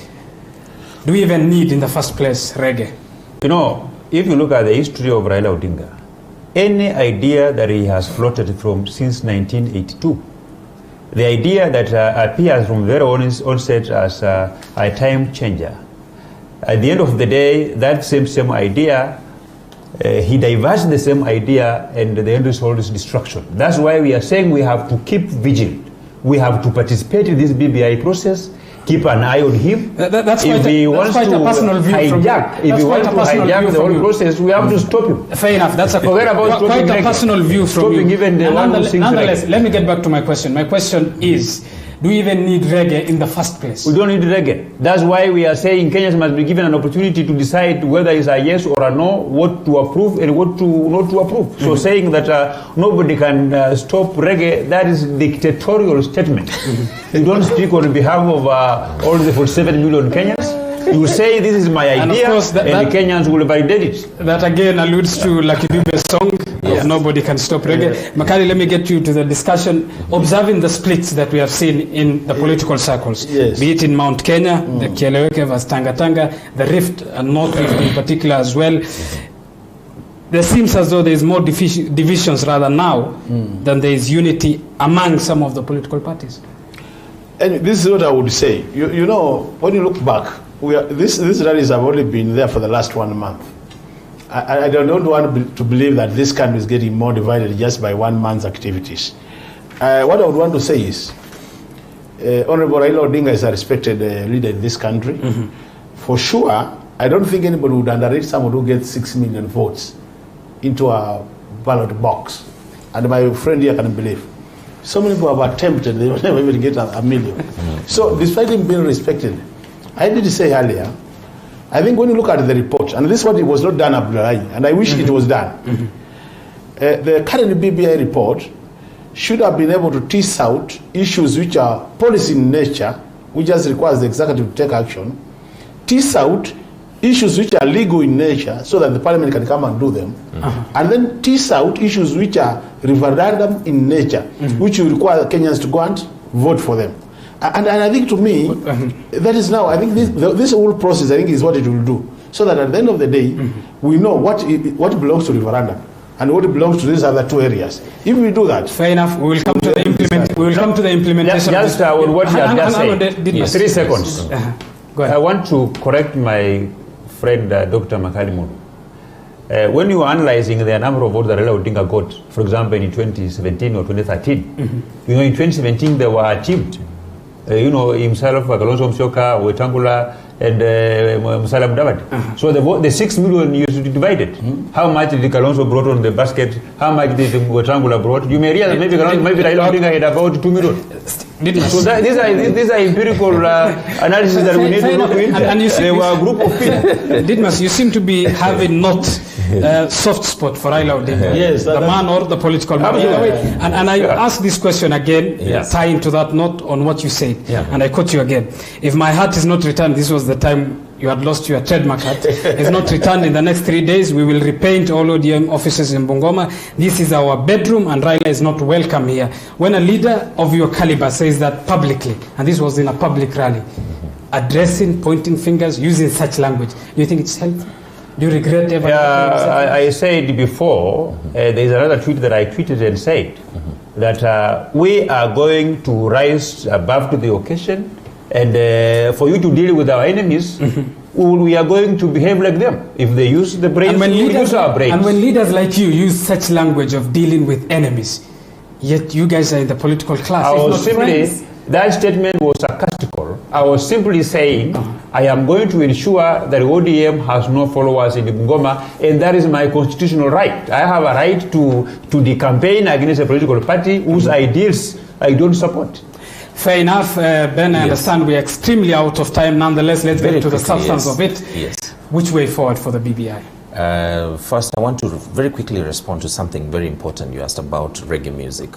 Do we even need in the first place reggae? You know, if you look at the history of Raila Odinga, any idea that he has floated from since 1982, the idea that appears from very onset as a time changer, at the end of the day, that same idea, he diverts the same idea, and the end result is destruction. That's why we are saying we have to keep vigilant. We have to participate in this BBI process, keep an eye on him. If he wants to hijack the whole process, we have to stop him. Fair enough. That's quite a personal view from you. Nonetheless, let me get back to my question. My question is, do we even need reggae in the first place? We don't need reggae. That's why we are saying Kenyans must be given an opportunity to decide whether it's a yes or a no, what to approve and what to not to approve. So saying that nobody can stop reggae, that is dictatorial statement. You don't speak on behalf of all the 47 million Kenyans. You say this is my idea, and the Kenyans will validate it. That again alludes to Lucky Dube's song, Nobody Can Stop Reggae. Makari, let me get you to the discussion. Observing the splits that we have seen in the political circles, be it in Mount Kenya, the Kieleweke versus Tanga Tanga, the Rift and North Rift in particular as well. There seems as though there is more divisions rather now than there is unity among some of the political parties. And this is what I would say. You know, when you look back, these rallies have only been there for the last 1 month. I don't want to believe that this country is getting more divided just by 1 month's activities. What I would want to say is, Honorable Raila Odinga is a respected leader in this country. For sure, I don't think anybody would underrate someone who gets 6 million votes into a ballot box. And my friend here can believe. So many people have attempted, they will never even get a million. So despite him being respected, I did say earlier, I think when you look at the report, and this is what it was not done, and I wish it was done, the current BBI report should have been able to tease out issues which are policy in nature, which just requires the executive to take action, tease out issues which are legal in nature so that the parliament can come and do them, and then tease out issues which are referendum in nature, which will require Kenyans to go and vote for them. And I think to me, that is now, I think this whole process, I think, is what it will do. So that at the end of the day, we know what belongs to referendum and what belongs to these other two areas. If we do that, fair enough. We will come to the implementation. Just what you have just said. 3 seconds. Go ahead. I want to correct my friend, Dr. Makali Mulu. When you are analyzing the number of votes that Raila Odinga got, for example, in 2017 or 2013, you know, in 2017 they were achieved. Himself, Kalonzo Musyoka, Wetangula, and Musalia Mudavadi. So the 6 million you divided. How much did Kalonzo brought on the basket? How much did Wetangula brought? You may realize maybe Raila Odinga had about 2 million. So these are empirical analysis that we need to look into. And they were a group of people. Didmas, you seem to be having not soft spot for Raila Odinga. Yes, the man or the political man. And I ask this question again, tying to that note on what you said. And I quote you again. If my heart is not returned, this was the time you had lost your trademark hat. If not returned in the next 3 days, we will repaint all ODM offices in Bungoma. This is our bedroom and Raila is not welcome here. When a leader of your caliber says that publicly, and this was in a public rally, addressing, pointing fingers, using such language, do you think it's healthy? Do you regret ever? I said before, there is another tweet that I tweeted and said that we are going to rise above to the occasion, and for you to deal with our enemies, we are going to behave like them. If they use the brains, we will use our brains. And when leaders like you use such language of dealing with enemies, yet you guys are in the political class. That statement was sarcastical. I was simply saying, I am going to ensure that ODM has no followers in Bungoma, and that is my constitutional right. I have a right to the campaign against a political party whose ideals I don't support. Fair enough, Ben. I understand we are extremely out of time. Nonetheless, let's get to the substance of it. Which way forward for the BBI? First, I want to very quickly respond to something very important you asked about reggae music.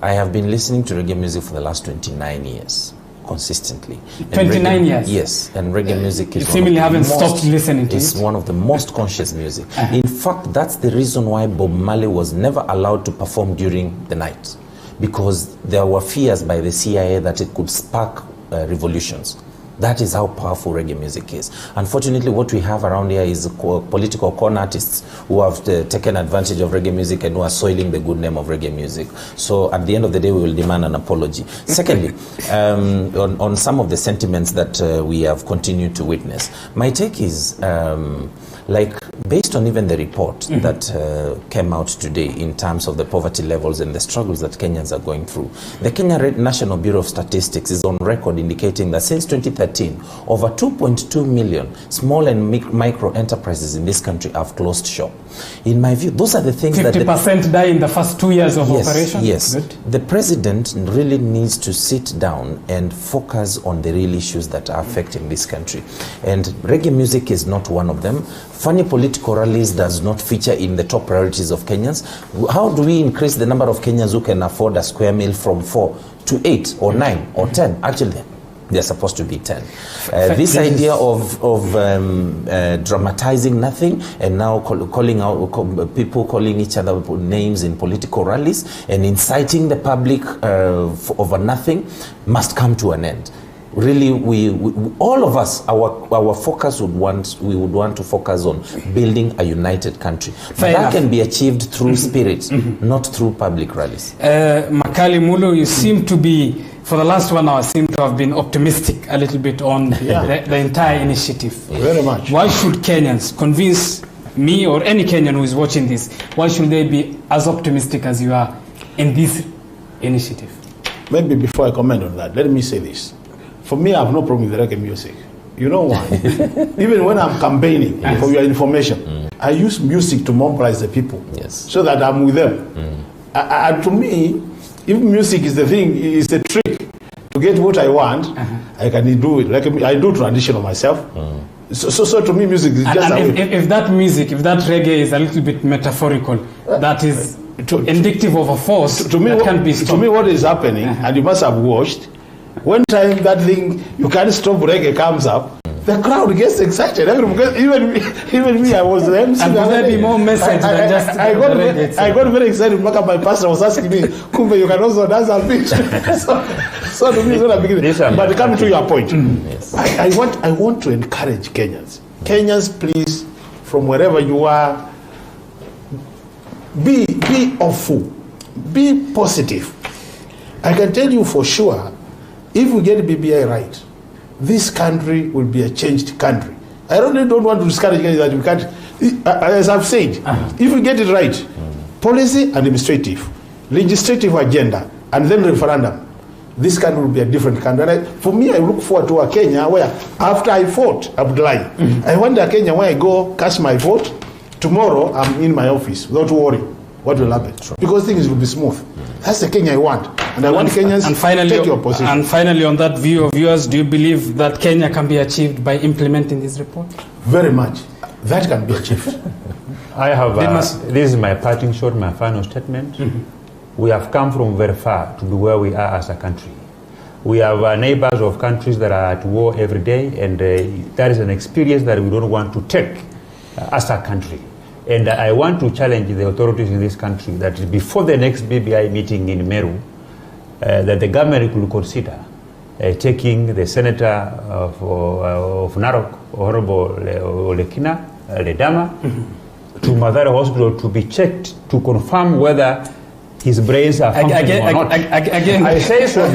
I have been listening to reggae music for the last 29 years, consistently. 29 years? Yes, and reggae music is you seemingly haven't stopped listening to it. It's one of the most conscious music. In fact, that's the reason why Bob Marley was never allowed to perform during the night, because there were fears by the CIA that it could spark revolutions. That is how powerful reggae music is. Unfortunately, what we have around here is political con artists who have taken advantage of reggae music and who are soiling the good name of reggae music. So at the end of the day, we will demand an apology. Secondly, on some of the sentiments that we have continued to witness, my take is, based on even the report that came out today in terms of the poverty levels and the struggles that Kenyans are going through, the Kenya National Bureau of Statistics is on record indicating that since 2013, over 2.2 million small and micro enterprises in this country have closed shop. In my view, those are the things 50% that... 50% die in the first 2 years of operation? Yes. Good. The president really needs to sit down and focus on the real issues that are affecting this country. And reggae music is not one of them. Funny political rallies does not feature in the top priorities of Kenyans. How do we increase the number of Kenyans who can afford a square meal from 4 to 8 or 9 or 10? Actually, they're supposed to be 10. This idea of dramatizing nothing and now calling out people calling each other names in political rallies and inciting the public over nothing must come to an end. Really, we all of us, our focus we would want to focus on building a united country. But that can be achieved through spirit, not through public rallies. Makali Mulu, you seem to be, for the last 1 hour, seem to have been optimistic a little bit on the entire initiative. Very much. Why should Kenyans convince me or any Kenyan who is watching this, why should they be as optimistic as you are in this initiative? maybe before I comment on that, let me say this. For me, I have no problem with reggae music. You know why? Even when I'm campaigning, for your information, I use music to mobilize the people, so that I'm with them. And to me, if music is the thing, is the trick to get what I want, I can do it. Like I do traditional myself. So to me, music is just if that music, if that reggae is a little bit metaphorical, that is indicative of a force that can't be stopped. To me, what is happening, and you must have watched, one time that thing, you can't stop reggae comes up, the crowd gets excited. Even me, I was the MC. And there be more message than just I got very excited. My pastor was asking me, Kumbe, you can also dance a bit. So to me, it's not a beginning. But coming to your point, I want to encourage Kenyans. Kenyans, please, from wherever you are, be hopeful, be positive. I can tell you for sure, if we get BBI right, this country will be a changed country. I really don't want to discourage that we can't. As I've said, if we get it right, policy and administrative, legislative agenda, and then referendum, this country will be a different country. And for me, I look forward to a Kenya where, after I fought, I would lie. I want a Kenya where I go cast my vote. Tomorrow, I'm in my office without worry what will happen. Because things will be smooth. That's the Kenya I want. And I want Kenyans to take your position. And finally, on that view of yours, do you believe that Kenya can be achieved by implementing this report? Very much. That can be achieved. I have, this is my parting shot, my final statement. We have come from very far to be where we are as a country. We have neighbors of countries that are at war every day, and that is an experience that we don't want to take as a country. And I want to challenge the authorities in this country that before the next BBI meeting in Meru, that the government will consider taking the senator of Narok, Honorable Olekina Ledama, to Mathare Hospital to be checked to confirm whether his brains are functioning or not. I say so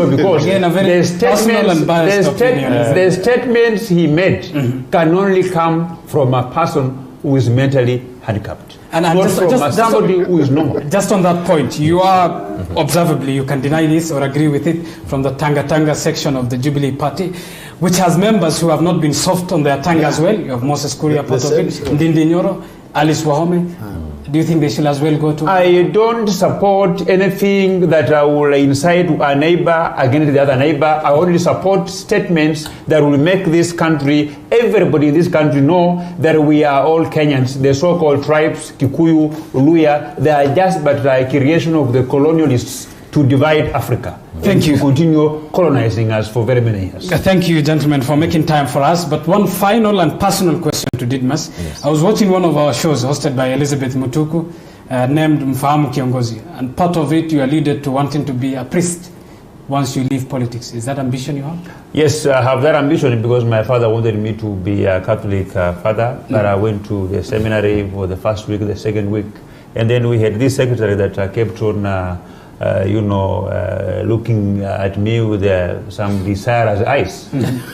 because again, a very the statements he made can only come from a person who is mentally handicapped. And somebody who is normal. Just on that point, you are observably, you can deny this or agree with it, from the Tanga section of the Jubilee Party, which has members who have not been soft on their tongue as well. You have Moses Kuria, part of it, Ndindi Nyoro, Alice Wahome. Do you think they should as well go to? I don't support anything that will incite a neighbor against the other neighbor. I only support statements that will make this country, everybody in this country, know that we are all Kenyans. The so-called tribes, Kikuyu, Luya, they are just but a creation of the colonialists to divide Africa. Thank you. To continue colonizing us for very many years. Thank you, gentlemen, for making time for us. But one final and personal question to Didmas. Yes. I was watching one of our shows hosted by Elizabeth Mutuku, named Mfahamu Kiongozi. And part of it, you alluded to wanting to be a priest once you leave politics. Is that ambition you have? Yes, I have that ambition because my father wanted me to be a Catholic father. But I went to the seminary for the first week, the second week. And then we had this secretary that kept on looking at me with some desirous eyes.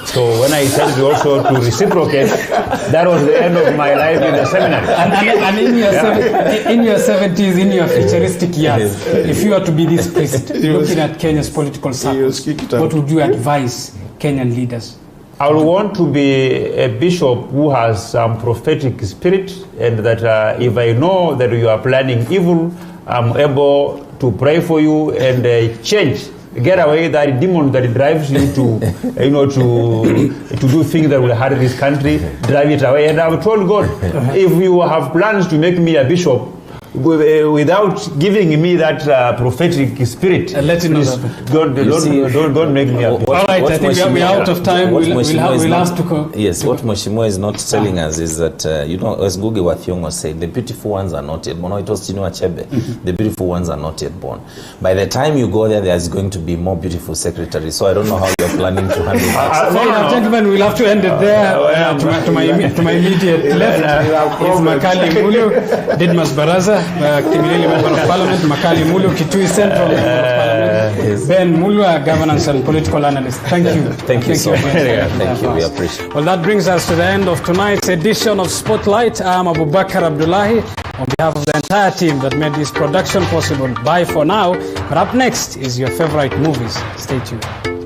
So when I decided also to reciprocate, that was the end of my life in the seminary. And in your 70s, in your futuristic years, if you were to be this priest, looking at Kenya's political circles, what would you advise Kenyan leaders? I would want to be a bishop who has some prophetic spirit, and that if I know that you are planning evil, I'm able to pray for you and get away that demon that drives you to, to do things that will hurt this country, drive it away. And I've told God, if you have plans to make me a bishop, without giving me that prophetic spirit, let you know don't make me a bishop. All right, I think we are out of time. We'll have to go. Yes, what Moshimo is not telling us is that, as Ngugi wa Thiong'o said, the beautiful ones are not yet born. It was Chinua Achebe. The beautiful ones are not yet born. By the time you go there, there's going to be more beautiful secretaries. So I don't know how you're planning to handle that. Gentlemen, we'll have to end it there. To my immediate left is Makali Mulu, Didmas Baraza, Kimilili Member of Parliament, Makali Mulu, Kitui Central Member of Parliament, Ben Mulu, Governance and Political Analyst. Thank you. Thank you so much. Thank you. We appreciate it. Well, that brings us to the end of tonight's edition of Spotlight. I'm Abubakar Abdullahi. On behalf of the entire team that made this production possible, bye for now. But up next is your favorite movies. Stay tuned.